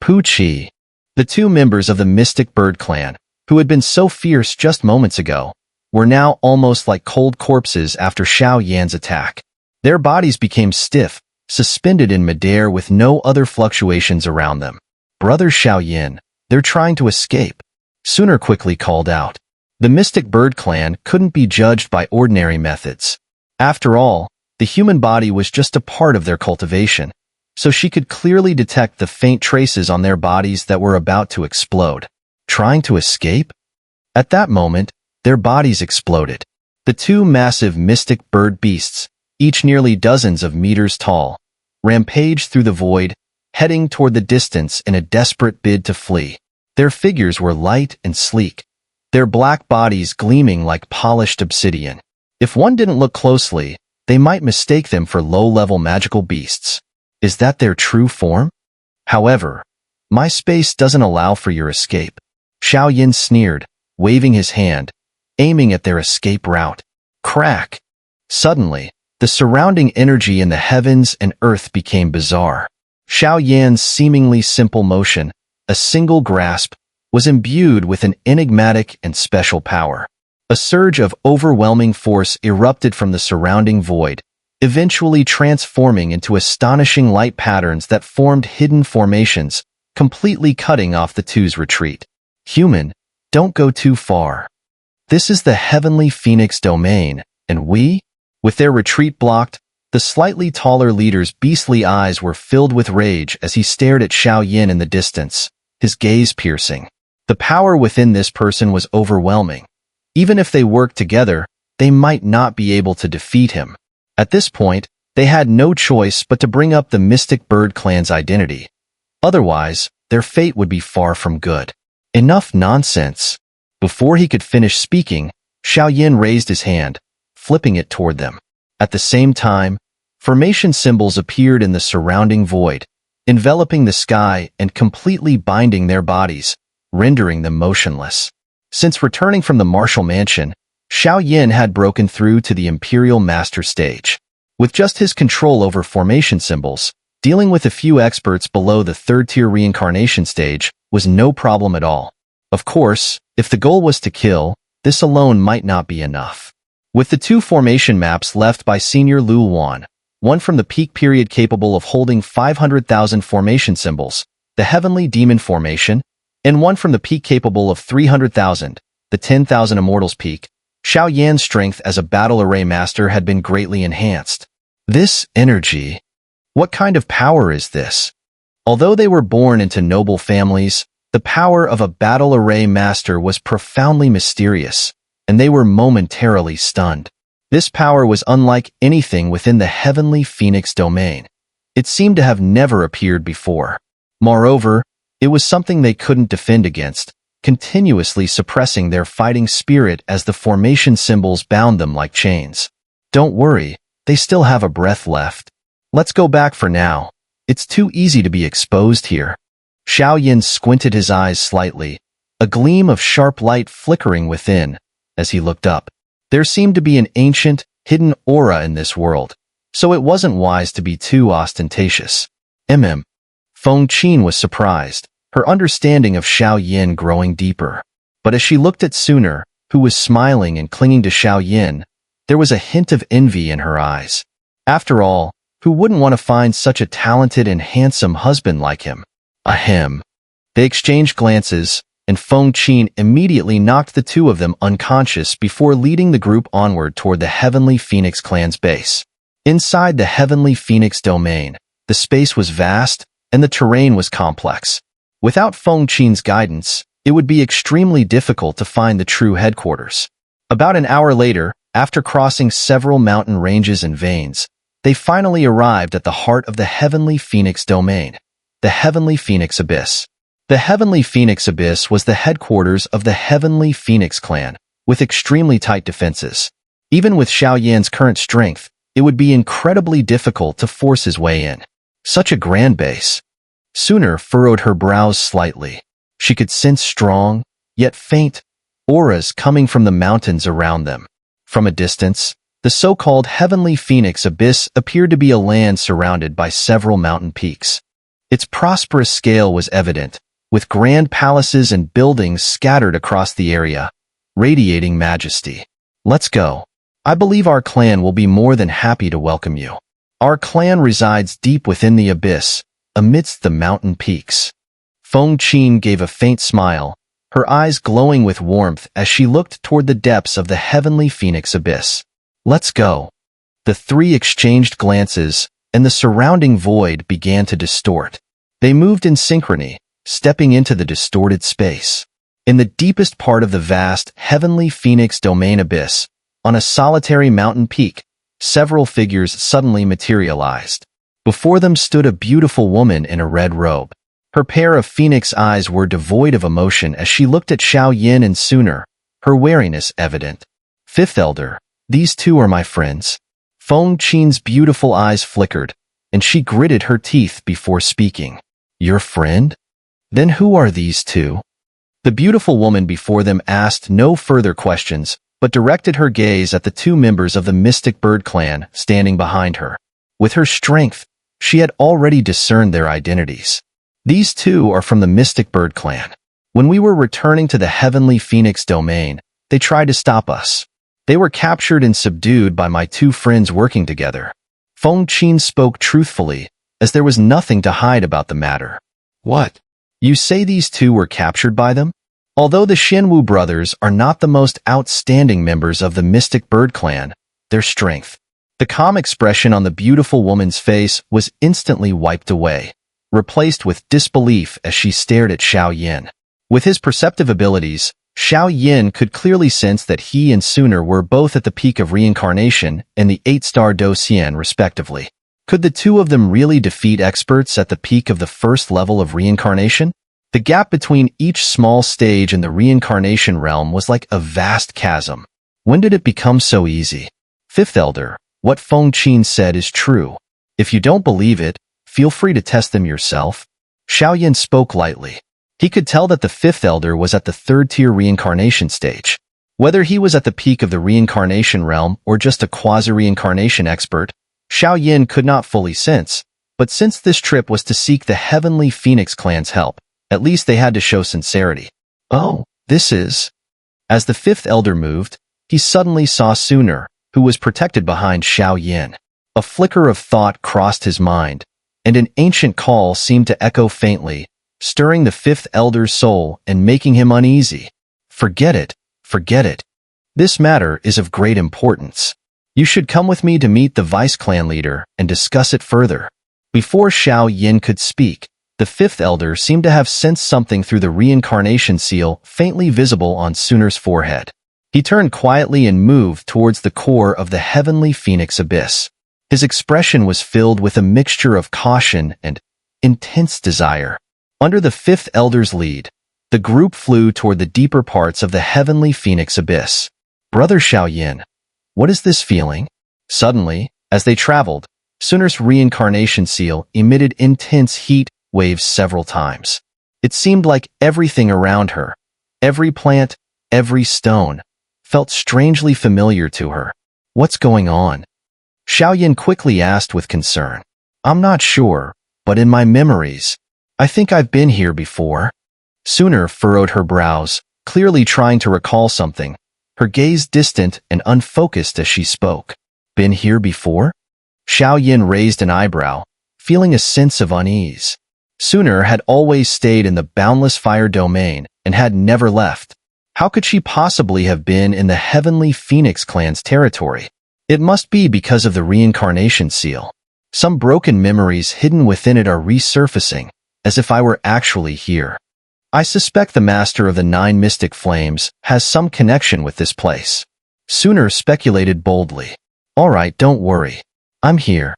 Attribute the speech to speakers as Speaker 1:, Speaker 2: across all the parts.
Speaker 1: Chi. The two members of the Mystic Bird clan, who had been so fierce just moments ago, were now almost like cold corpses after Xiao Yan's attack. Their bodies became stiff, suspended in midair with no other fluctuations around them. "Brother Xiao Yan, they're trying to escape," Xun'er quickly called out. The Mystic Bird clan couldn't be judged by ordinary methods. After all, the human body was just a part of their cultivation, so she could clearly detect the faint traces on their bodies that were about to explode. Trying to escape? At that moment, their bodies exploded. The two massive Mystic Bird beasts, each nearly dozens of meters tall, rampaged through the void, heading toward the distance in a desperate bid to flee. Their figures were light and sleek, their black bodies gleaming like polished obsidian. If one didn't look closely, they might mistake them for low-level magical beasts. Is that their true form? However, my space doesn't allow for your escape. Xiao Yan sneered, waving his hand, aiming at their escape route. Crack! Suddenly, the surrounding energy in the heavens and earth became bizarre. Xiao Yan's seemingly simple motion, a single grasp, was imbued with an enigmatic and special power. A surge of overwhelming force erupted from the surrounding void, eventually transforming into astonishing light patterns that formed hidden formations, completely cutting off the two's retreat. Human, don't go too far. This is the Heavenly Phoenix domain, and we? With their retreat blocked, the slightly taller leader's beastly eyes were filled with rage as he stared at Xiao Yan in the distance, his gaze piercing. The power within this person was overwhelming. Even if they worked together, they might not be able to defeat him. At this point, they had no choice but to bring up the Mystic Bird clan's identity. Otherwise, their fate would be far from good. Enough nonsense. Before he could finish speaking, Xiao Yan raised his hand, flipping it toward them. At the same time, formation symbols appeared in the surrounding void, enveloping the sky and completely binding their bodies, rendering them motionless. Since returning from the martial mansion, Xiao Yan had broken through to the Imperial Master stage. With just his control over formation symbols, dealing with a few experts below the third-tier reincarnation stage was no problem at all. Of course, if the goal was to kill, this alone might not be enough. With the two formation maps left by Senior Lu Wan, one from the peak period capable of holding 500,000 formation symbols, the Heavenly Demon Formation, and one from the peak capable of 300,000, the 10,000 Immortals peak, Xiao Yan's strength as a battle array master had been greatly enhanced. This energy, what kind of power is this? Although they were born into noble families, the power of a battle array master was profoundly mysterious, and they were momentarily stunned. This power was unlike anything within the Heavenly Phoenix domain. It seemed to have never appeared before. Moreover, it was something they couldn't defend against, continuously suppressing their fighting spirit as the formation symbols bound them like chains. Don't worry, they still have a breath left. Let's go back for now. It's too easy to be exposed here. Xiao Yan squinted his eyes slightly, a gleam of sharp light flickering within, as he looked up. There seemed to be an ancient, hidden aura in this world, so it wasn't wise to be too ostentatious. Huang Tian was surprised, her understanding of Xiao Yan growing deeper. But as she looked at Xun'er, who was smiling and clinging to Xiao Yan, there was a hint of envy in her eyes. After all, who wouldn't want to find such a talented and handsome husband like him? Ahem. They exchanged glances, and Huang Tian immediately knocked the two of them unconscious before leading the group onward toward the Heavenly Phoenix clan's base. Inside the Heavenly Phoenix domain, the space was vast, and the terrain was complex. Without Huang Tian's guidance, it would be extremely difficult to find the true headquarters. About an hour later, after crossing several mountain ranges and veins, they finally arrived at the heart of the Heavenly Phoenix domain, the Heavenly Phoenix Abyss. The Heavenly Phoenix Abyss was the headquarters of the Heavenly Phoenix clan, with extremely tight defenses. Even with Xiao Yan's current strength, it would be incredibly difficult to force his way in. Such a grand base. Xun'er furrowed her brows slightly. She could sense strong, yet faint, auras coming from the mountains around them. From a distance, the so-called Heavenly Phoenix Abyss appeared to be a land surrounded by several mountain peaks. Its prosperous scale was evident, with grand palaces and buildings scattered across the area, radiating majesty. Let's go. I believe our clan will be more than happy to welcome you. Our clan resides deep within the abyss, amidst the mountain peaks. Huang Tian gave a faint smile, her eyes glowing with warmth as she looked toward the depths of the heavenly phoenix abyss. Let's go. The three exchanged glances, and the surrounding void began to distort. They moved in synchrony, stepping into the distorted space. In the deepest part of the vast, heavenly phoenix domain abyss, on a solitary mountain peak, several figures suddenly materialized. Before them stood a beautiful woman in a red robe. Her pair of phoenix eyes were devoid of emotion as she looked at Xiao Yan and Xun'er, her wariness evident. Fifth Elder, these two are my friends. Huang Tian's beautiful eyes flickered, and she gritted her teeth before speaking. Your friend? Then who are these two? The beautiful woman before them asked no further questions, but directed her gaze at the two members of the Mystic Bird clan standing behind her. With her strength, she had already discerned their identities. These two are from the Mystic Bird clan. When we were returning to the Heavenly Phoenix domain, they tried to stop us. They were captured and subdued by my two friends working together. Huang Tian spoke truthfully, as there was nothing to hide about the matter. What? You say these two were captured by them? Although the Xin'er brothers are not the most outstanding members of the Mystic Bird clan, their strength. The calm expression on the beautiful woman's face was instantly wiped away, replaced with disbelief as she stared at Xiao Yan. With his perceptive abilities, Xiao Yan could clearly sense that he and Xun'er were both at the peak of reincarnation and the 8-star Docian respectively. Could the two of them really defeat experts at the peak of the first level of reincarnation? The gap between each small stage in the reincarnation realm was like a vast chasm. When did it become so easy? Fifth Elder, what Huang Tian said is true. If you don't believe it, feel free to test them yourself. Xiao Yan spoke lightly. He could tell that the Fifth Elder was at the third-tier reincarnation stage. Whether he was at the peak of the reincarnation realm or just a quasi-reincarnation expert, Xiao Yan could not fully sense, but since this trip was to seek the Heavenly Phoenix clan's help, at least they had to show sincerity. Oh, this is... As the Fifth Elder moved, he suddenly saw Xun'er, who was protected behind Xiao Yan. A flicker of thought crossed his mind, and an ancient call seemed to echo faintly, stirring the Fifth Elder's soul and making him uneasy. Forget it, forget it. This matter is of great importance. You should come with me to meet the vice-clan leader and discuss it further. Before Xiao Yan could speak, the Fifth Elder seemed to have sensed something through the reincarnation seal faintly visible on Xun'er's forehead. He turned quietly and moved towards the core of the Heavenly Phoenix abyss. His expression was filled with a mixture of caution and intense desire. Under the Fifth Elder's lead, the group flew toward the deeper parts of the Heavenly Phoenix abyss. Brother Xiao Yan, what is this feeling? Suddenly, as they traveled, Xun'er's reincarnation seal emitted intense heat waves several times. It seemed like everything around her, every plant, every stone, felt strangely familiar to her. What's going on? Xiao Yan quickly asked with concern. I'm not sure, but in my memories, I think I've been here before. Xun'er furrowed her brows, clearly trying to recall something, her gaze distant and unfocused as she spoke. Been here before? Xiao Yan raised an eyebrow, feeling a sense of unease. Xun'er had always stayed in the boundless fire domain and had never left. How could she possibly have been in the Heavenly Phoenix clan's territory? It must be because of the reincarnation seal. Some broken memories hidden within it are resurfacing, as if I were actually here. I suspect the master of the 9 mystic flames has some connection with this place. Xun'er speculated boldly. All right, don't worry. I'm here.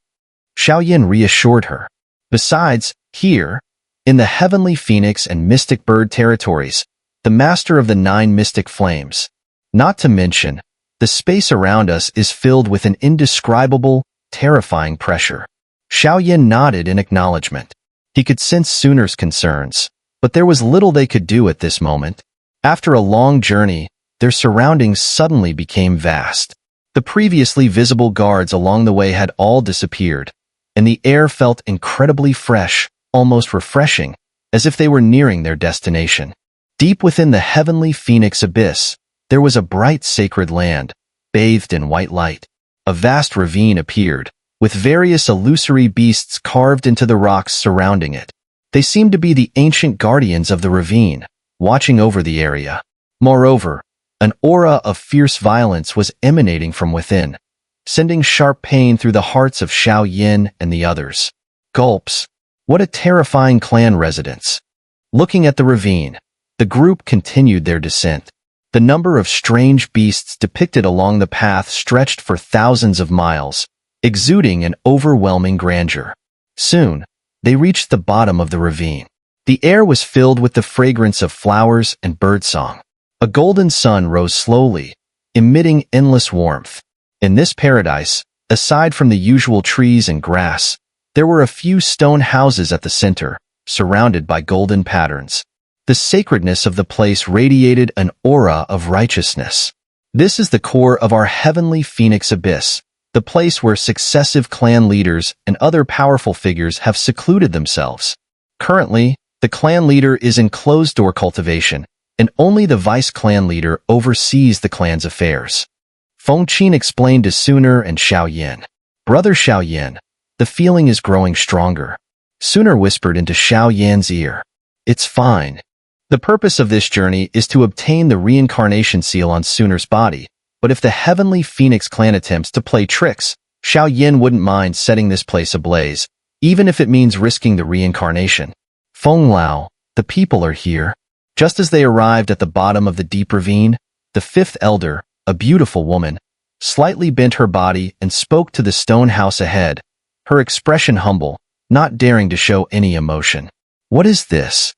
Speaker 1: Xiao Yan reassured her. Besides, here, in the Heavenly Phoenix and Mystic Bird territories, the master of the 9 mystic flames. Not to mention, the space around us is filled with an indescribable, terrifying pressure. Xiao Yan nodded in acknowledgement. He could sense Xun'er's concerns, but there was little they could do at this moment. After a long journey, their surroundings suddenly became vast. The previously visible guards along the way had all disappeared, and the air felt incredibly fresh, almost refreshing, as if they were nearing their destination. Deep within the heavenly phoenix abyss, there was a bright sacred land, bathed in white light. A vast ravine appeared, with various illusory beasts carved into the rocks surrounding it. They seemed to be the ancient guardians of the ravine, watching over the area. Moreover, an aura of fierce violence was emanating from within, sending sharp pain through the hearts of Xiao Yan and the others. Gulps. What a terrifying clan residence. Looking at the ravine, the group continued their descent. The number of strange beasts depicted along the path stretched for thousands of miles, exuding an overwhelming grandeur. Soon, they reached the bottom of the ravine. The air was filled with the fragrance of flowers and birdsong. A golden sun rose slowly, emitting endless warmth. In this paradise, aside from the usual trees and grass, there were a few stone houses at the center, surrounded by golden patterns. The sacredness of the place radiated an aura of righteousness. This is the core of our heavenly phoenix abyss, the place where successive clan leaders and other powerful figures have secluded themselves. Currently, the clan leader is in closed-door cultivation, and only the vice-clan leader oversees the clan's affairs. Huang Tian explained to Xun'er and Xiao Yan. Brother Xiao Yan, the feeling is growing stronger. Xun'er whispered into Xiao Yan's ear. It's fine. The purpose of this journey is to obtain the reincarnation seal on Xun'er's body, but if the heavenly phoenix clan attempts to play tricks, Xiao Yan wouldn't mind setting this place ablaze, even if it means risking the reincarnation. Feng Lao, the people are here. Just as they arrived at the bottom of the deep ravine, the fifth elder, a beautiful woman, slightly bent her body and spoke to the stone house ahead, her expression humble, not daring to show any emotion. What is this?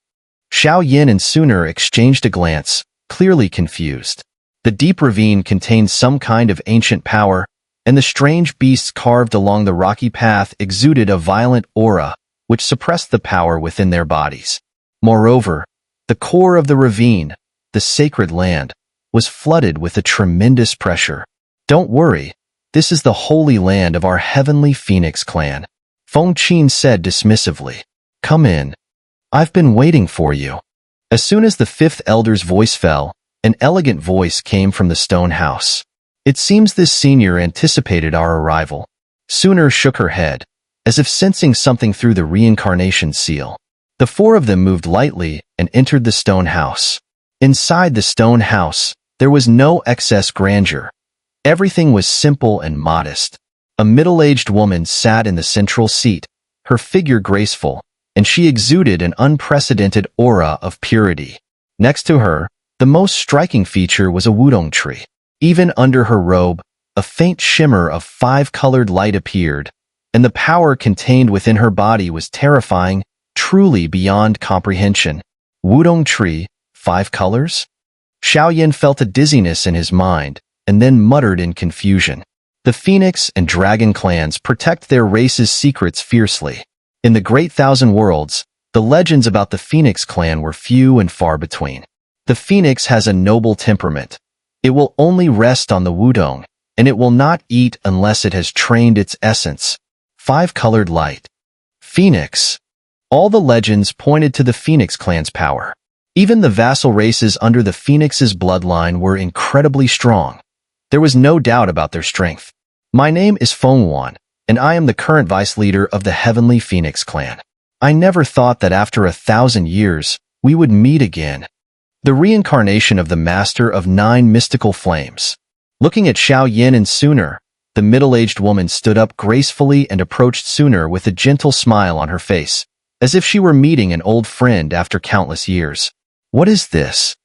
Speaker 1: Xiao Yan and Xun'er exchanged a glance, clearly confused. The deep ravine contained some kind of ancient power, and the strange beasts carved along the rocky path exuded a violent aura, which suppressed the power within their bodies. Moreover, the core of the ravine, the sacred land, was flooded with a tremendous pressure. Don't worry, this is the holy land of our heavenly phoenix clan, Huang Tian said dismissively. Come in. I've been waiting for you. As soon as the fifth elder's voice fell, an elegant voice came from the stone house. It seems this senior anticipated our arrival. Xun'er shook her head, as if sensing something through the reincarnation seal. The four of them moved lightly and entered the stone house. Inside the stone house, there was no excess grandeur. Everything was simple and modest. A middle-aged woman sat in the central seat, her figure graceful, and she exuded an unprecedented aura of purity. Next to her, the most striking feature was a wudong tree. Even under her robe, a faint shimmer of five-colored light appeared, and the power contained within her body was terrifying, truly beyond comprehension. Wudong tree, 5 colors? Xiao Yan felt a dizziness in his mind, and then muttered in confusion. The Phoenix and Dragon clans protect their race's secrets fiercely. In the Great Thousand Worlds, the legends about the Phoenix clan were few and far between. The Phoenix has a noble temperament. It will only rest on the wudong, and it will not eat unless it has trained its essence. 5-colored light. Phoenix. All the legends pointed to the Phoenix clan's power. Even the vassal races under the Phoenix's bloodline were incredibly strong. There was no doubt about their strength. My name is Feng Wan, and I am the current vice leader of the Heavenly Phoenix clan. I never thought that after 1,000 years, we would meet again. The reincarnation of the Master of 9 Mystical Flames. Looking at Xiao Yan and Xun'er, the middle-aged woman stood up gracefully and approached Xun'er with a gentle smile on her face, as if she were meeting an old friend after countless years. What is this?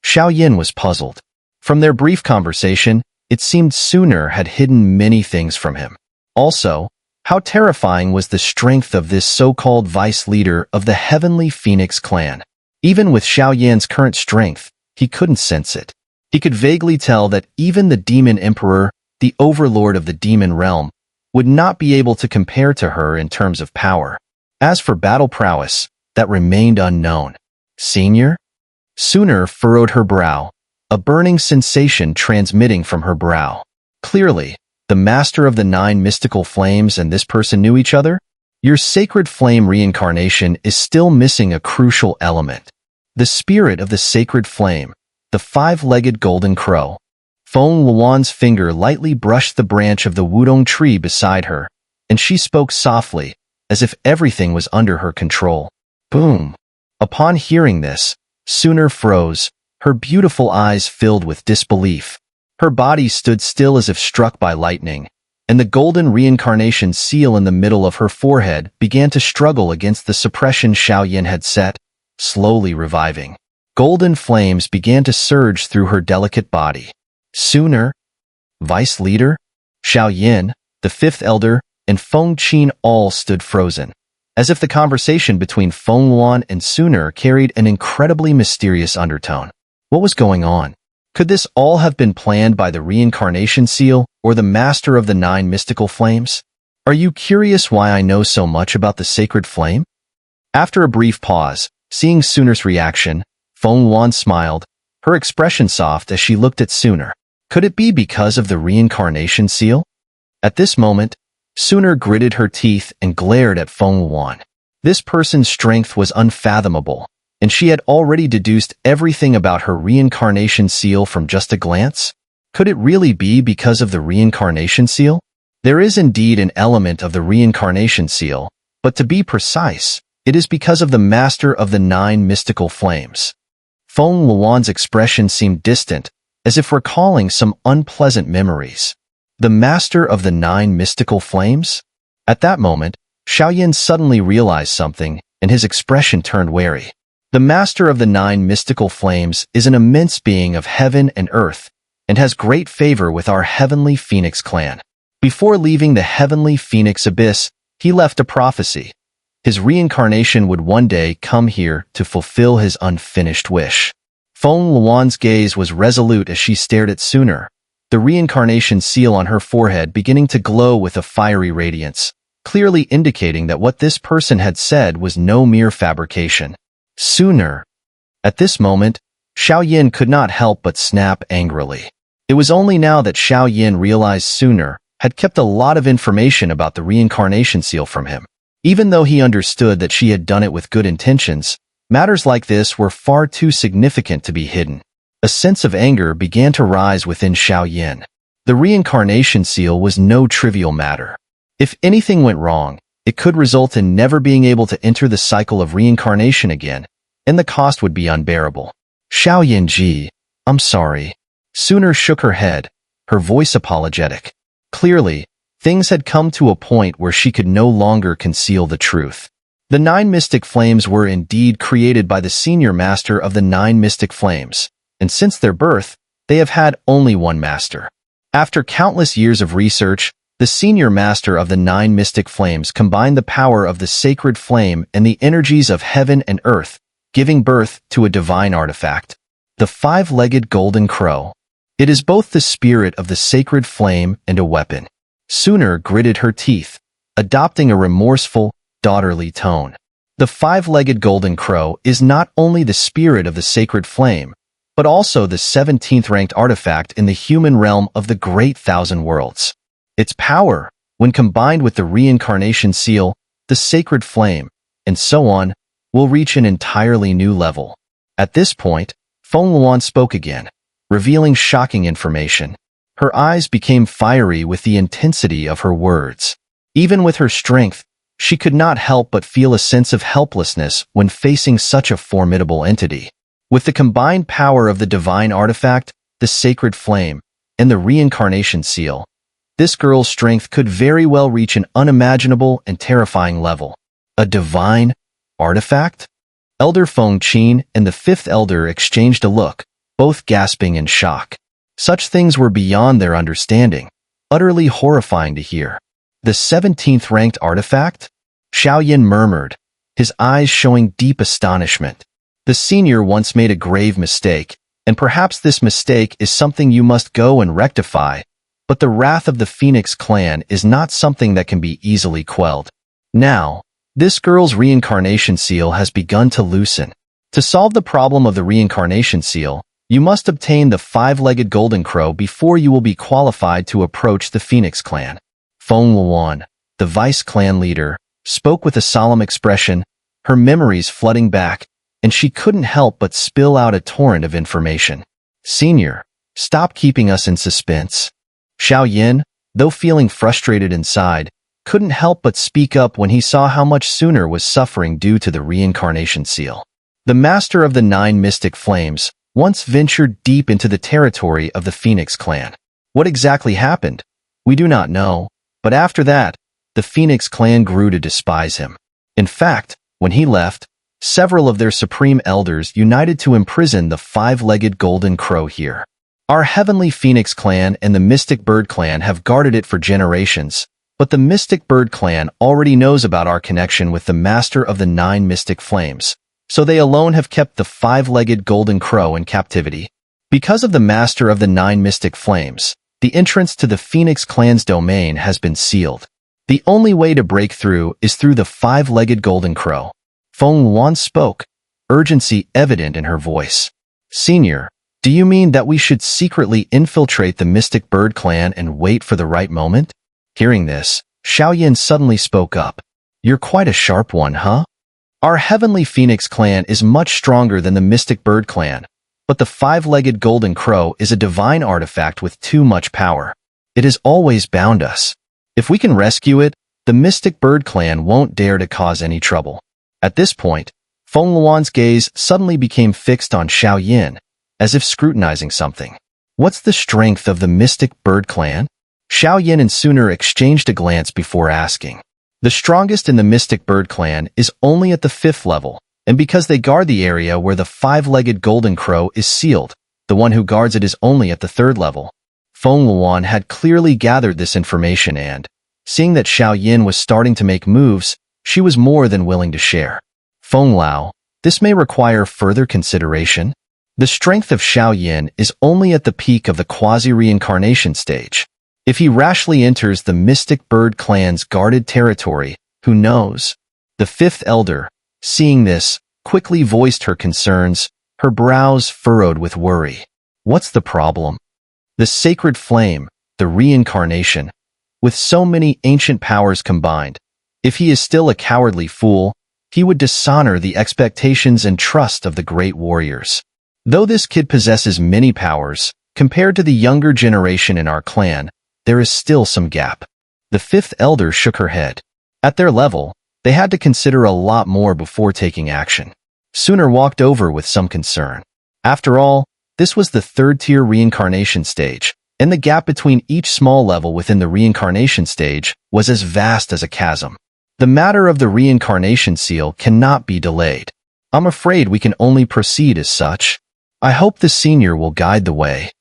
Speaker 1: Xiao Yan was puzzled. From their brief conversation, it seemed Xun'er had hidden many things from him. Also, how terrifying was the strength of this so-called vice leader of the Heavenly Phoenix clan. Even with Xiao Yan's current strength, he couldn't sense it. He could vaguely tell that even the Demon Emperor, the overlord of the demon realm, would not be able to compare to her in terms of power. As for battle prowess, that remained unknown. Senior? Xun'er furrowed her brow, a burning sensation transmitting from her brow. Clearly, the master of the 9 mystical flames and this person knew each other? Your sacred flame reincarnation is still missing a crucial element. The spirit of the sacred flame, the five-legged golden crow. Feng Luan's finger lightly brushed the branch of the wudong tree beside her, and she spoke softly, as if everything was under her control. Boom! Upon hearing this, Xun'er froze, her beautiful eyes filled with disbelief. Her body stood still as if struck by lightning, and the golden reincarnation seal in the middle of her forehead began to struggle against the suppression Xiao Yan had set, slowly reviving. Golden flames began to surge through her delicate body. Xun'er, vice leader, Xiao Yan, the fifth elder, and Feng Qin all stood frozen, as if the conversation between Feng Luan and Xun'er carried an incredibly mysterious undertone. What was going on? Could this all have been planned by the reincarnation seal or the master of the 9 mystical flames? Are you curious why I know so much about the sacred flame? After a brief pause, seeing Xun'er's reaction, Feng Luan smiled, her expression soft as she looked at Xun'er. Could it be because of the reincarnation seal? At this moment, Xun'er gritted her teeth and glared at Feng Luan. This person's strength was unfathomable, and she had already deduced everything about her reincarnation seal from just a glance. Could it really be because of the reincarnation seal? There is indeed an element of the reincarnation seal, but to be precise, it is because of the master of the 9 mystical flames. Feng Luan's expression seemed distant, as if recalling some unpleasant memories. The master of the 9 mystical flames? At that moment, Xiao Yan suddenly realized something, and his expression turned wary. The master of the 9 mystical flames is an immense being of heaven and earth, and has great favor with our heavenly Phoenix clan. Before leaving the heavenly Phoenix abyss, he left a prophecy. His reincarnation would one day come here to fulfill his unfinished wish. Feng Luan's gaze was resolute as she stared at Xun'er, the reincarnation seal on her forehead beginning to glow with a fiery radiance, clearly indicating that what this person had said was no mere fabrication. Xun'er. At this moment, Xiao Yan could not help but snap angrily. It was only now that Xiao Yan realized Xun'er had kept a lot of information about the reincarnation seal from him. Even though he understood that she had done it with good intentions, matters like this were far too significant to be hidden. A sense of anger began to rise within Xiao Yan. The reincarnation seal was no trivial matter. If anything went wrong, it could result in never being able to enter the cycle of reincarnation again, and the cost would be unbearable. Xiao Yanji, I'm sorry. Xun'er shook her head, her voice apologetic. Clearly, things had come to a point where she could no longer conceal the truth. The 9 mystic flames were indeed created by the senior master of the 9 mystic flames, and since their birth, they have had only one master. After countless years of research, the senior master of the 9 mystic flames combined the power of the sacred flame and the energies of heaven and earth, giving birth to a divine artifact, the 5-legged golden crow. It is both the spirit of the sacred flame and a weapon. Xun'er gritted her teeth, adopting a remorseful, daughterly tone. The 5-legged golden crow is not only the spirit of the sacred flame, but also the 17th-ranked artifact in the human realm of the Great Thousand Worlds. Its power, when combined with the reincarnation seal, the sacred flame, and so on, will reach an entirely new level. At this point, Feng Luan spoke again, revealing shocking information. Her eyes became fiery with the intensity of her words. Even with her strength, she could not help but feel a sense of helplessness when facing such a formidable entity. With the combined power of the divine artifact, the sacred flame, and the reincarnation seal, this girl's strength could very well reach an unimaginable and terrifying level. A divine artifact? Elder Feng Qin and the 5th elder exchanged a look, both gasping in shock. Such things were beyond their understanding, utterly horrifying to hear. The 17th-ranked artifact? Xiao Yan murmured, his eyes showing deep astonishment. The senior once made a grave mistake, and perhaps this mistake is something you must go and rectify, but the wrath of the Phoenix clan is not something that can be easily quelled. Now, this girl's reincarnation seal has begun to loosen. To solve the problem of the reincarnation seal, you must obtain the 5-legged golden crow before you will be qualified to approach the Phoenix clan. Feng Luan, the vice clan leader, spoke with a solemn expression, her memories flooding back, and she couldn't help but spill out a torrent of information. Senior, stop keeping us in suspense. Xiao Yan, though feeling frustrated inside, couldn't help but speak up when he saw how much Xun'er was suffering due to the reincarnation seal. The master of the 9 mystic flames once ventured deep into the territory of the Phoenix clan. What exactly happened? We do not know, but after that, the Phoenix clan grew to despise him. In fact, when he left, several of their supreme elders united to imprison the 5-legged golden crow here. Our heavenly Phoenix clan and the Mystic Bird clan have guarded it for generations, but the Mystic Bird clan already knows about our connection with the master of the 9 mystic flames, so they alone have kept the 5-legged golden crow in captivity. Because of the master of the 9 mystic flames, the entrance to the Phoenix clan's domain has been sealed. The only way to break through is through the 5-legged golden crow. Feng Luan spoke, urgency evident in her voice. Senior, do you mean that we should secretly infiltrate the Mystic Bird clan and wait for the right moment? Hearing this, Xiao Yan suddenly spoke up. You're quite a sharp one, huh? Our heavenly Phoenix clan is much stronger than the Mystic Bird clan, but the 5-legged golden crow is a divine artifact with too much power. It has always bound us. If we can rescue it, the Mystic Bird clan won't dare to cause any trouble. At this point, Feng Luan's gaze suddenly became fixed on Xiao Yan, as if scrutinizing something. What's the strength of the Mystic Bird clan? Xiao Yan and Xun'er exchanged a glance before asking. The strongest in the Mystic Bird clan is only at the 5th level, and because they guard the area where the 5-legged golden crow is sealed, the one who guards it is only at the 3rd level. Feng Luan had clearly gathered this information and, seeing that Xiao Yan was starting to make moves, she was more than willing to share. Feng Lao, this may require further consideration. The strength of Xiao Yan is only at the peak of the quasi-reincarnation stage. If he rashly enters the Mystic Bird clan's guarded territory, who knows? The 5th elder, seeing this, quickly voiced her concerns, her brows furrowed with worry. What's the problem? The sacred flame, the reincarnation, with so many ancient powers combined, if he is still a cowardly fool, he would dishonor the expectations and trust of the great warriors. Though this kid possesses many powers, compared to the younger generation in our clan, there is still some gap. The 5th elder shook her head. At their level, they had to consider a lot more before taking action. Xun'er walked over with some concern. After all, this was the 3rd-tier reincarnation stage, and the gap between each small level within the reincarnation stage was as vast as a chasm. The matter of the reincarnation seal cannot be delayed. I'm afraid we can only proceed as such. I hope the senior will guide the way.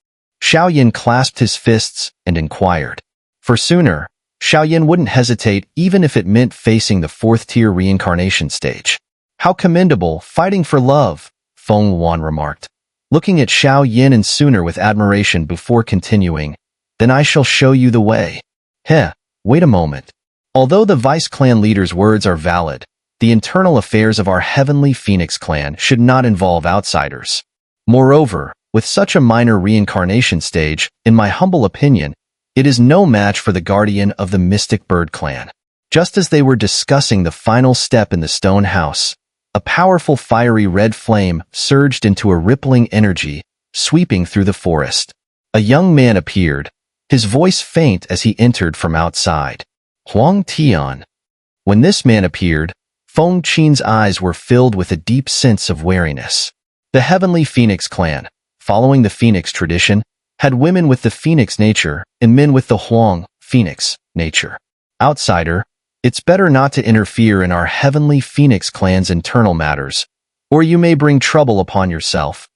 Speaker 1: Xiao Yan clasped his fists and inquired. For Xun'er, Xiao Yan wouldn't hesitate even if it meant facing the 4th-tier reincarnation stage. How commendable, fighting for love, Feng Luan remarked, looking at Xiao Yan and Xun'er with admiration before continuing. Then I shall show you the way. Heh, wait a moment. Although the Vice Clan leader's words are valid, the internal affairs of our heavenly Phoenix clan should not involve outsiders. Moreover, with such a minor reincarnation stage, in my humble opinion, it is no match for the guardian of the Mystic Bird clan. Just as they were discussing the final step in the stone house, a powerful fiery red flame surged into a rippling energy, sweeping through the forest. A young man appeared, his voice faint as he entered from outside. Huang Tian. When this man appeared, Feng Qin's eyes were filled with a deep sense of wariness. The heavenly Phoenix clan, following the Phoenix tradition, had women with the Phoenix nature and men with the Huang, Phoenix, nature. Outsider, it's better not to interfere in our heavenly Phoenix clan's internal matters, or you may bring trouble upon yourself.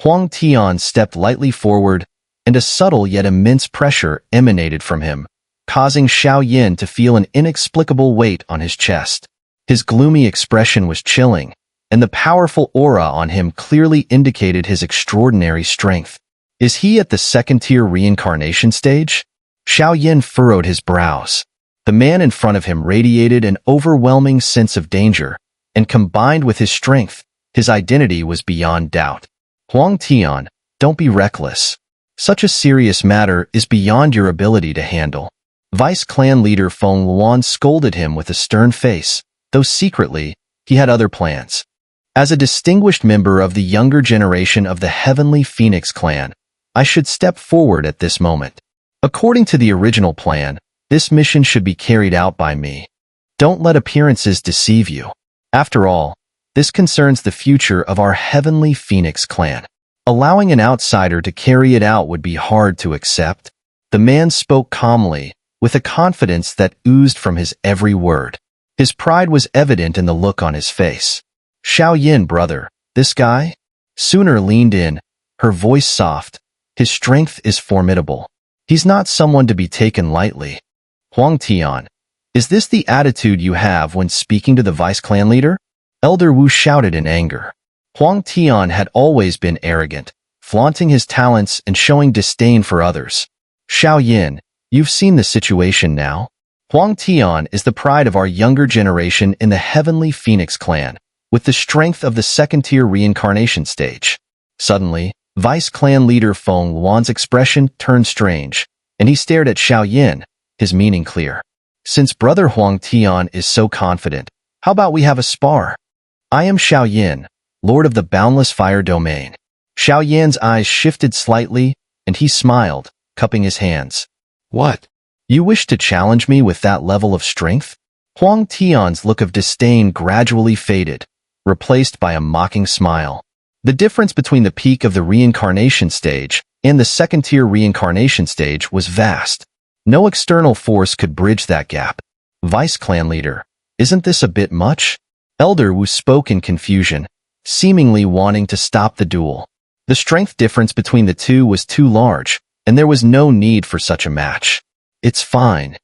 Speaker 1: Huang Tian stepped lightly forward, and a subtle yet immense pressure emanated from him, causing Xiao Yan to feel an inexplicable weight on his chest. His gloomy expression was chilling, and the powerful aura on him clearly indicated his extraordinary strength. Is he at the 2nd-tier reincarnation stage? Xiao Yan furrowed his brows. The man in front of him radiated an overwhelming sense of danger, and combined with his strength, his identity was beyond doubt. Huang Tian, don't be reckless. Such a serious matter is beyond your ability to handle. Vice clan leader Feng Luan scolded him with a stern face, though secretly, he had other plans. As a distinguished member of the younger generation of the Heavenly Phoenix clan, I should step forward at this moment. According to the original plan, this mission should be carried out by me. Don't let appearances deceive you. After all, this concerns the future of our Heavenly Phoenix clan. Allowing an outsider to carry it out would be hard to accept. The man spoke calmly, with a confidence that oozed from his every word. His pride was evident in the look on his face. Xiao Yan, brother, this guy? Xun'er leaned in, her voice soft. His strength is formidable. He's not someone to be taken lightly. Huang Tian, is this the attitude you have when speaking to the vice clan leader? Elder Wu shouted in anger. Huang Tian had always been arrogant, flaunting his talents and showing disdain for others. Xiao Yan, you've seen the situation now. Huang Tian is the pride of our younger generation in the Heavenly Phoenix clan, with the strength of the second-tier reincarnation stage. Suddenly, Vice Clan leader Feng Luan's expression turned strange, and he stared at Xiao Yan, his meaning clear. Since brother Huang Tian is so confident, how about we have a spar? I am Xiao Yan, Lord of the Boundless Fire Domain. Xiao Yan's eyes shifted slightly, and he smiled, cupping his hands. What? You wish to challenge me with that level of strength? Huang Tian's look of disdain gradually faded, replaced by a mocking smile. The difference between the peak of the reincarnation stage and the second-tier reincarnation stage was vast. No external force could bridge that gap. Vice Clan leader, isn't this a bit much? Elder Wu spoke in confusion, seemingly wanting to stop the duel. The strength difference between the two was too large, and there was no need for such a match. It's fine.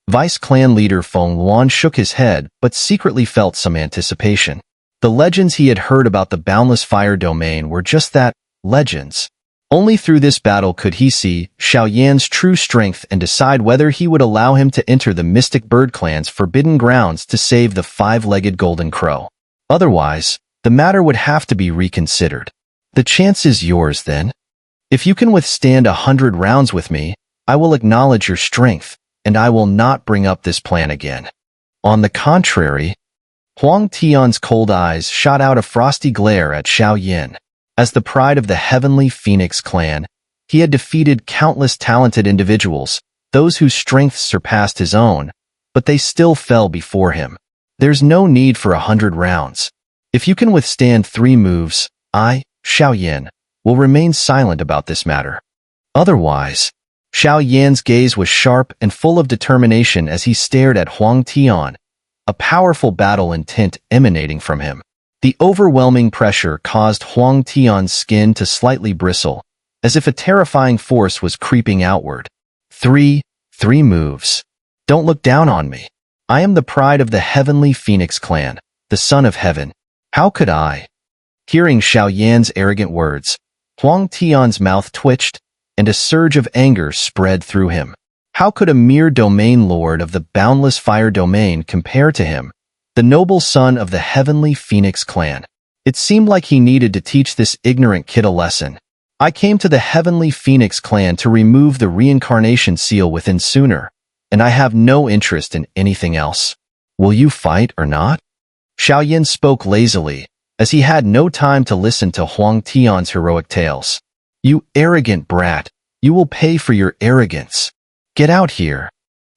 Speaker 1: Vice Clan leader Feng Luan shook his head but secretly felt some anticipation. The legends he had heard about the Boundless Fire Domain were just that, legends. Only through this battle could he see Xiao Yan's true strength and decide whether he would allow him to enter the Mystic Bird Clan's forbidden grounds to save the five-legged golden crow. Otherwise, the matter would have to be reconsidered. The chance is yours, then. If you can withstand 100 rounds with me, I will acknowledge your strength, and I will not bring up this plan again. On the contrary, Huang Tian's cold eyes shot out a frosty glare at Xiao Yan. As the pride of the Heavenly Phoenix clan, he had defeated countless talented individuals, those whose strength surpassed his own, but they still fell before him. There's no need for 100 rounds. If you can withstand 3 moves, I, Xiao Yan, will remain silent about this matter. Otherwise, Xiao Yan's gaze was sharp and full of determination as he stared at Huang Tian, a powerful battle intent emanating from him. The overwhelming pressure caused Huang Tian's skin to slightly bristle, as if a terrifying force was creeping outward. Three moves. Don't look down on me. I am the pride of the Heavenly Phoenix clan, the son of heaven. How could I? Hearing Xiao Yan's arrogant words, Huang Tian's mouth twitched, and a surge of anger spread through him. How could a mere domain lord of the Boundless Fire Domain compare to him, the noble son of the Heavenly Phoenix clan? It seemed like he needed to teach this ignorant kid a lesson. I came to the Heavenly Phoenix clan to remove the reincarnation seal within Xun'er, and I have no interest in anything else. Will you fight or not? Xiao Yan spoke lazily, as he had no time to listen to Huang Tian's heroic tales. You arrogant brat, you will pay for your arrogance. Get out here.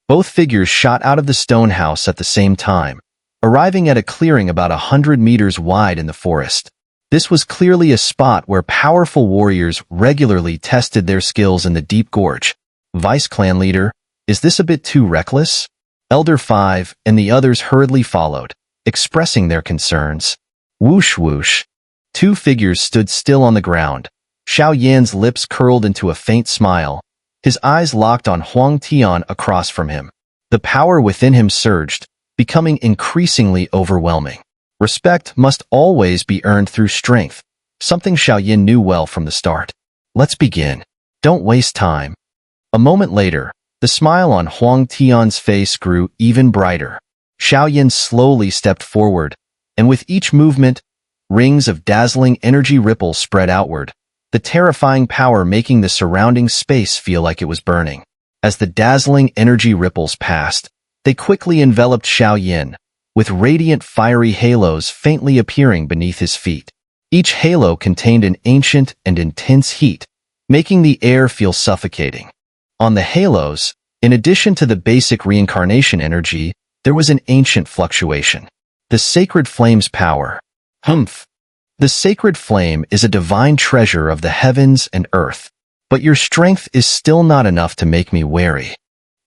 Speaker 1: Both figures shot out of the stone house at the same time, arriving at a clearing about 100 meters wide in the forest. This was clearly a spot where powerful warriors regularly tested their skills in the deep gorge. Vice Clan leader, is this a bit too reckless? Elder 5 and the others hurriedly followed, expressing their concerns. Whoosh whoosh. 2 figures stood still on the ground. Xiao Yan's lips curled into a faint smile, his eyes locked on Huang Tian across from him. The power within him surged, becoming increasingly overwhelming. Respect must always be earned through strength, something Xiao Yan knew well from the start. Let's begin. Don't waste time. A moment later, the smile on Huang Tian's face grew even brighter. Xiao Yan slowly stepped forward, and with each movement, rings of dazzling energy ripples spread outward, the terrifying power making the surrounding space feel like it was burning. As the dazzling energy ripples passed, they quickly enveloped Xiao Yan, with radiant fiery halos faintly appearing beneath his feet. Each halo contained an ancient and intense heat, making the air feel suffocating. On the halos, in addition to the basic reincarnation energy, there was an ancient fluctuation. The sacred flame's power. Humph. The sacred flame is a divine treasure of the heavens and earth, but your strength is still not enough to make me wary.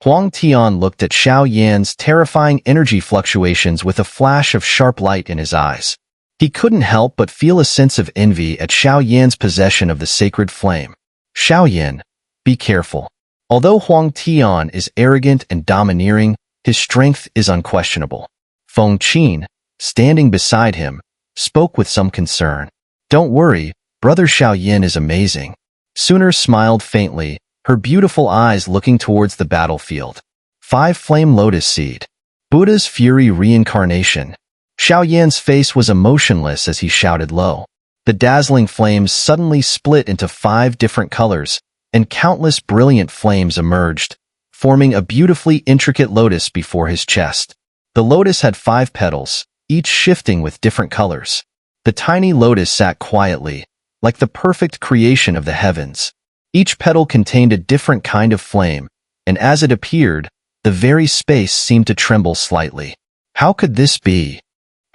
Speaker 1: Huang Tian looked at Xiao Yan's terrifying energy fluctuations with a flash of sharp light in his eyes. He couldn't help but feel a sense of envy at Xiao Yan's possession of the sacred flame. Xiao Yan, be careful. Although Huang Tian is arrogant and domineering, his strength is unquestionable. Feng Qin, standing beside him, spoke with some concern. Don't worry, brother Xiao Yan is amazing. Xun'er smiled faintly, her beautiful eyes looking towards the battlefield. 5 Flame Lotus Seed. Buddha's Fury Reincarnation. Xiao Yan's face was emotionless as he shouted low. The dazzling flames suddenly split into 5 different colors, and countless brilliant flames emerged, forming a beautifully intricate lotus before his chest. The lotus had 5 petals, each shifting with different colors. The tiny lotus sat quietly, like the perfect creation of the heavens. Each petal contained a different kind of flame, and as it appeared, the very space seemed to tremble slightly. How could this be?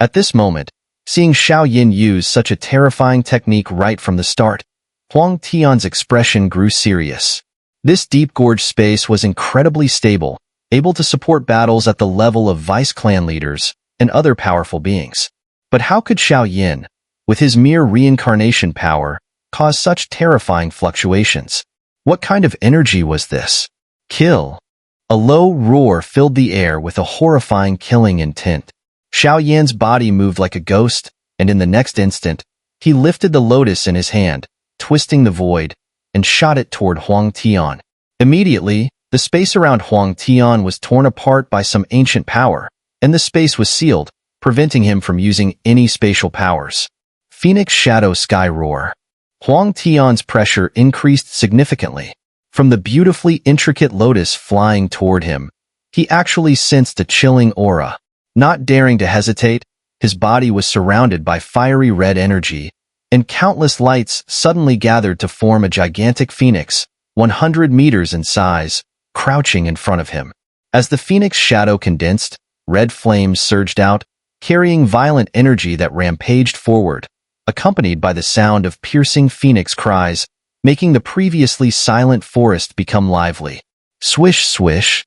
Speaker 1: At this moment, seeing Xiao Yan use such a terrifying technique right from the start, Huang Tian's expression grew serious. This deep-gorged space was incredibly stable, able to support battles at the level of vice clan leaders and other powerful beings. But how could Xiao Yan, with his mere reincarnation power, cause such terrifying fluctuations? What kind of energy was this? Kill! A low roar filled the air with a horrifying killing intent. Xiao Yan's body moved like a ghost, and in the next instant, he lifted the lotus in his hand, twisting the void, and shot it toward Huang Tian. Immediately, the space around Huang Tian was torn apart by some ancient power, and the space was sealed, preventing him from using any spatial powers. Phoenix Shadow Sky Roar. Huang Tian's pressure increased significantly. From the beautifully intricate lotus flying toward him, he actually sensed a chilling aura. Not daring to hesitate, his body was surrounded by fiery red energy, and countless lights suddenly gathered to form a gigantic phoenix, 100 meters in size, crouching in front of him. As the phoenix shadow condensed, red flames surged out, carrying violent energy that rampaged forward, accompanied by the sound of piercing phoenix cries, making the previously silent forest become lively. Swish, swish.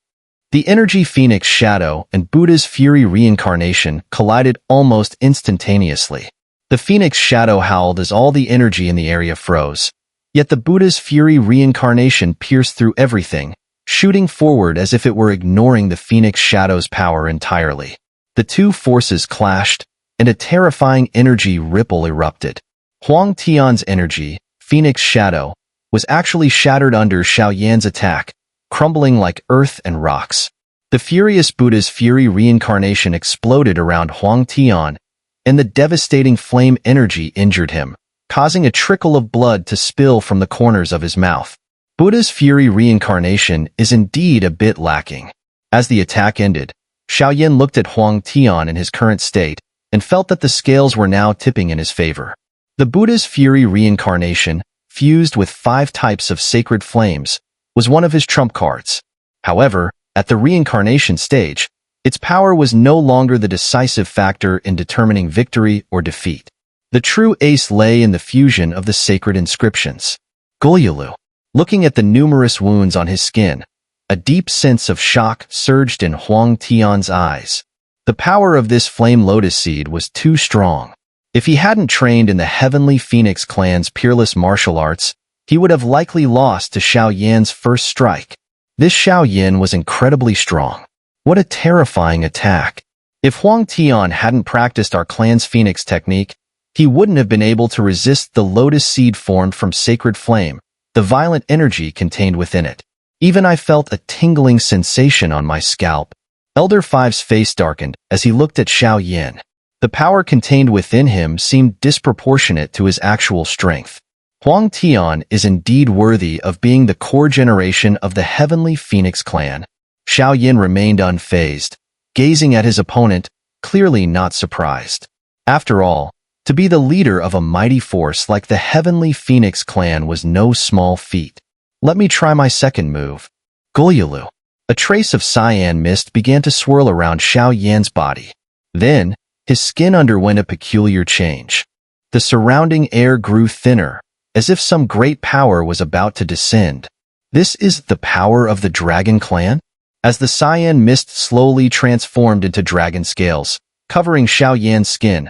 Speaker 1: The energy phoenix shadow and Buddha's fury reincarnation collided almost instantaneously. The phoenix shadow howled as all the energy in the area froze. Yet the Buddha's fury reincarnation pierced through everything, shooting forward as if it were ignoring the phoenix shadow's power entirely. The two forces clashed, and a terrifying energy ripple erupted. Huang Tian's energy, phoenix shadow, was actually shattered under Xiao Yan's attack, crumbling like earth and rocks. The furious Buddha's fury reincarnation exploded around Huang Tian, and the devastating flame energy injured him, causing a trickle of blood to spill from the corners of his mouth. Buddha's fury reincarnation is indeed a bit lacking. As the attack ended, Xiao Yan looked at Huang Tian in his current state and felt that the scales were now tipping in his favor. The Buddha's fury reincarnation, fused with 5 types of sacred flames, was one of his trump cards. However, at the reincarnation stage, its power was no longer the decisive factor in determining victory or defeat. The true ace lay in the fusion of the sacred inscriptions. Goryulu. Looking at the numerous wounds on his skin, a deep sense of shock surged in Huang Tian's eyes. The power of this flame lotus seed was too strong. If he hadn't trained in the Heavenly Phoenix clan's peerless martial arts, he would have likely lost to Xiao Yan's first strike. This Xiao Yan was incredibly strong. What a terrifying attack. If Huang Tian hadn't practiced our clan's phoenix technique, he wouldn't have been able to resist the lotus seed formed from sacred flame, the violent energy contained within it. Even I felt a tingling sensation on my scalp. Elder Five's face darkened as he looked at Xiao Yan. The power contained within him seemed disproportionate to his actual strength. Huang Tian is indeed worthy of being the core generation of the Heavenly Phoenix clan. Xiao Yan remained unfazed, gazing at his opponent, clearly not surprised. After all, to be the leader of a mighty force like the Heavenly Phoenix clan was no small feat. Let me try my second move. Goryulu. A trace of cyan mist began to swirl around Xiao Yan's body. Then, his skin underwent a peculiar change. The surrounding air grew thinner, as if some great power was about to descend. This is the power of the Dragon Clan? As the cyan mist slowly transformed into dragon scales, covering Xiao Yan's skin,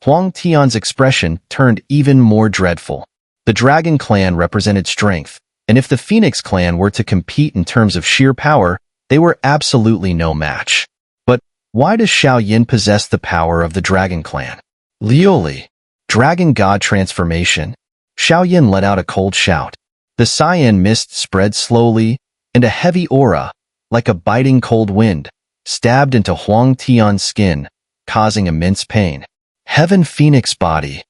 Speaker 1: Huang Tian's expression turned even more dreadful. The Dragon Clan represented strength, and if the Phoenix Clan were to compete in terms of sheer power, they were absolutely no match. But why does Xiao Yan possess the power of the Dragon Clan? Lioli, Dragon God Transformation. Xiao Yan let out a cold shout. The cyan mist spread slowly, and a heavy aura, like a biting cold wind, stabbed into Huang Tian's skin, causing immense pain. Heaven Phoenix Body.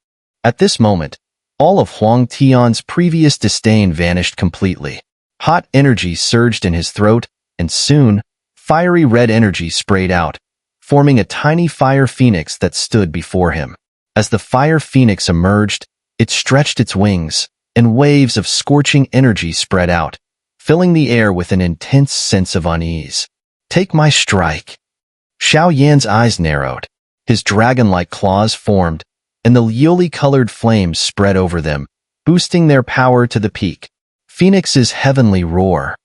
Speaker 1: At this moment, all of Huang Tian's previous disdain vanished completely. Hot energy surged in his throat, and soon, fiery red energy sprayed out, forming a tiny fire phoenix that stood before him. As the fire phoenix emerged, it stretched its wings, and waves of scorching energy spread out, filling the air with an intense sense of unease. Take my strike. Xiao Yan's eyes narrowed. His dragon-like claws formed, and the lioli-colored flames spread over them, boosting their power to the peak. Phoenix's heavenly roar.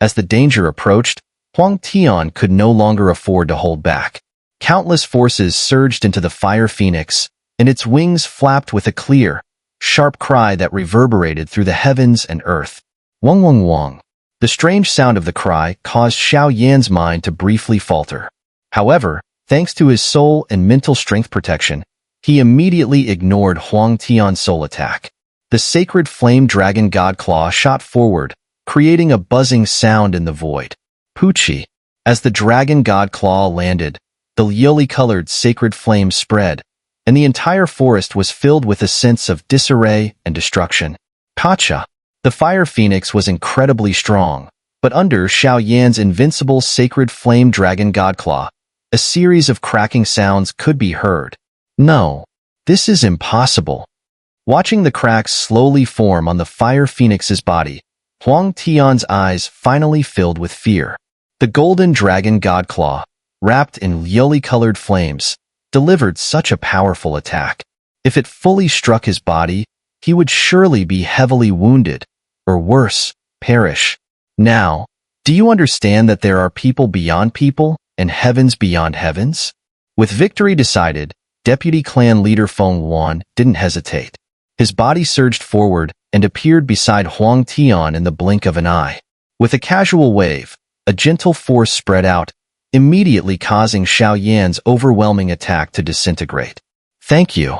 Speaker 1: As the danger approached, Huang Tian could no longer afford to hold back. Countless forces surged into the fire phoenix, and its wings flapped with a clear, sharp cry that reverberated through the heavens and earth. Wong wong wong. The strange sound of the cry caused Xiao Yan's mind to briefly falter. However, thanks to his soul and mental strength protection, he immediately ignored Huang Tian's soul attack. The sacred flame dragon god claw shot forward, creating a buzzing sound in the void. Pucci. As the dragon god claw landed, the lioli-colored sacred flame spread, and the entire forest was filled with a sense of disarray and destruction. Pacha. The fire phoenix was incredibly strong, but under Xiao Yan's invincible sacred flame dragon god claw, a series of cracking sounds could be heard. No, this is impossible. Watching the cracks slowly form on the fire phoenix's body, Huang Tian's eyes finally filled with fear. The golden dragon god claw, wrapped in lioli-colored flames, delivered such a powerful attack. If it fully struck his body, he would surely be heavily wounded, or worse, perish. Now, do you understand that there are people beyond people and heavens beyond heavens? With victory decided, Deputy Clan Leader Feng Wan didn't hesitate. His body surged forward and appeared beside Huang Tian in the blink of an eye. With a casual wave, a gentle force spread out, immediately causing Xiao Yan's overwhelming attack to disintegrate. Thank you.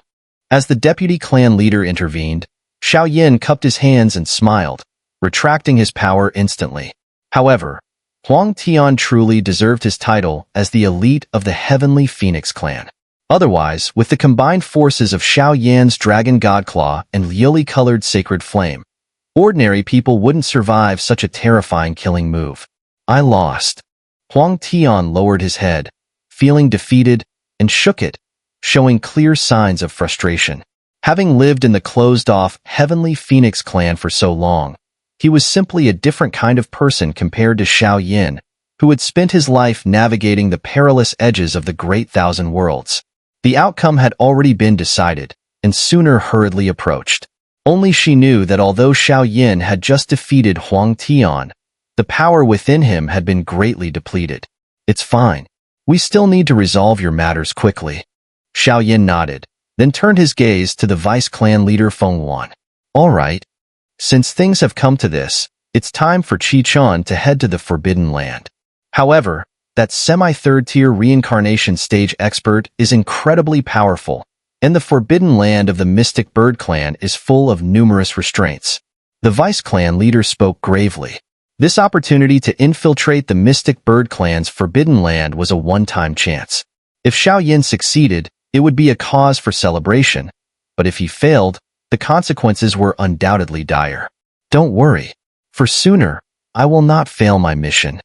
Speaker 1: As the Deputy Clan Leader intervened, Xiao Yan cupped his hands and smiled, retracting his power instantly. However, Huang Tian truly deserved his title as the elite of the Heavenly Phoenix Clan. Otherwise, with the combined forces of Xiao Yan's Dragon God Claw and lioli-colored Sacred Flame, ordinary people wouldn't survive such a terrifying killing move. I lost. Huang Tian lowered his head, feeling defeated, and shook it, showing clear signs of frustration. Having lived in the closed-off Heavenly Phoenix Clan for so long, he was simply a different kind of person compared to Xiao Yan, who had spent his life navigating the perilous edges of the Great Thousand Worlds. The outcome had already been decided, and Xun'er hurriedly approached. Only she knew that although Xiao Yan had just defeated Huang Tian, the power within him had been greatly depleted. It's fine. We still need to resolve your matters quickly. Xiao Yan nodded, then turned his gaze to the vice-clan leader Feng Wan. All right. Since things have come to this, it's time for Chi-chan to head to the Forbidden Land. However, that semi-third-tier reincarnation stage expert is incredibly powerful, and the Forbidden Land of the Mystic Bird Clan is full of numerous restraints. The vice-clan leader spoke gravely. This opportunity to infiltrate the Mystic Bird Clan's Forbidden Land was a one-time chance. If Xiao Yan succeeded, it would be a cause for celebration, but if he failed, The consequences were undoubtedly dire. Don't worry. For Xun'er, I will not fail my mission.